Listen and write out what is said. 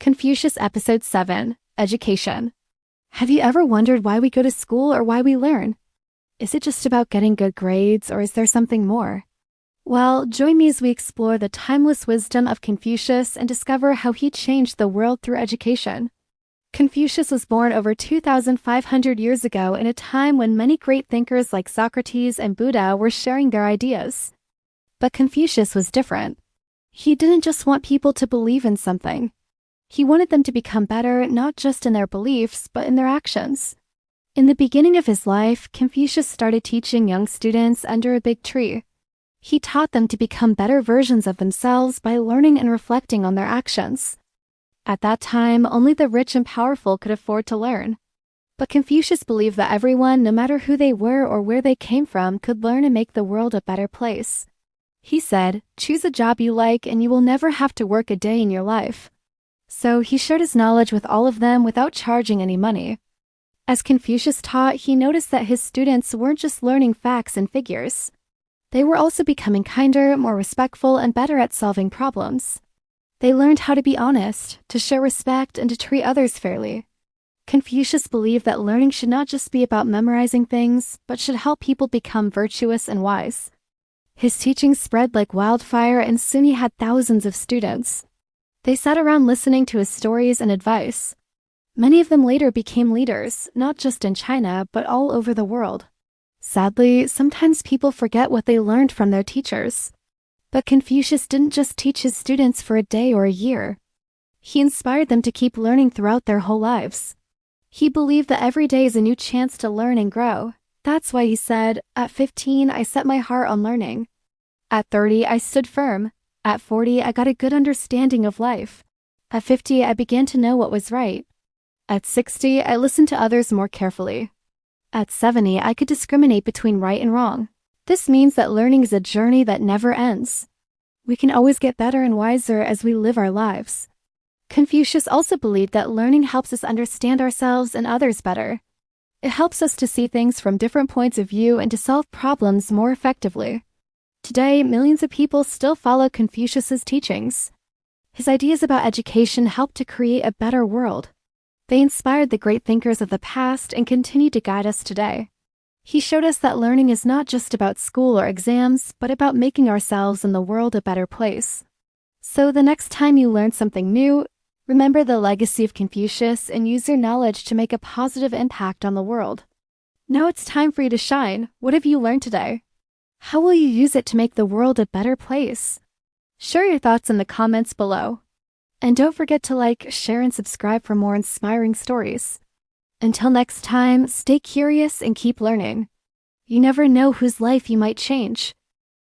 Confucius Episode 7, Education. Have you ever wondered why we go to school or why we learn? Is it just about getting good grades, or is there something more? Well, join me as we explore the timeless wisdom of Confucius and discover how he changed the world through education. Confucius was born over 2,500 years ago in a time when many great thinkers like Socrates and Buddha were sharing their ideas. But Confucius was different. He didn't just want people to believe in something. He wanted them to become better not just in their beliefs, but in their actions. In the beginning of his life, Confucius started teaching young students under a big tree. He taught them to become better versions of themselves by learning and reflecting on their actions. At that time, only the rich and powerful could afford to learn. But Confucius believed that everyone, no matter who they were or where they came from, could learn and make the world a better place. He said, "Choose a job you like and you will never have to work a day in your life." So he shared his knowledge with all of them without charging any money. As Confucius taught, he noticed that his students weren't just learning facts and figures. They were also becoming kinder, more respectful, and better at solving problems. They learned how to be honest, to show respect, and to treat others fairly. Confucius believed that learning should not just be about memorizing things, but should help people become virtuous and wise. His teachings spread like wildfire, and soon he had thousands of students. They sat around listening to his stories and advice. Many of them later became leaders, not just in China, but all over the world. Sadly, sometimes people forget what they learned from their teachers. But Confucius didn't just teach his students for a day or a year. He inspired them to keep learning throughout their whole lives. He believed that every day is a new chance to learn and grow. That's why he said, "At 15, I set my heart on learning. At 30, I stood firm. At 40, I got a good understanding of life. At 50, I began to know what was right. At 60, I listened to others more carefully. At 70, I could discriminate between right and wrong." This means that learning is a journey that never ends. We can always get better and wiser as we live our lives. Confucius also believed that learning helps us understand ourselves and others better. It helps us to see things from different points of view and to solve problems more effectively. Today, millions of people still follow Confucius's teachings. His ideas about education helped to create a better world. They inspired the great thinkers of the past and continue to guide us today. He showed us that learning is not just about school or exams, but about making ourselves and the world a better place. So the next time you learn something new, remember the legacy of Confucius and use your knowledge to make a positive impact on the world. Now it's time for you to shine. What have you learned today? How will you use it to make the world a better place? Share your thoughts in the comments below. And don't forget to like, share, and subscribe for more inspiring stories. Until next time, stay curious and keep learning. You never know whose life you might change.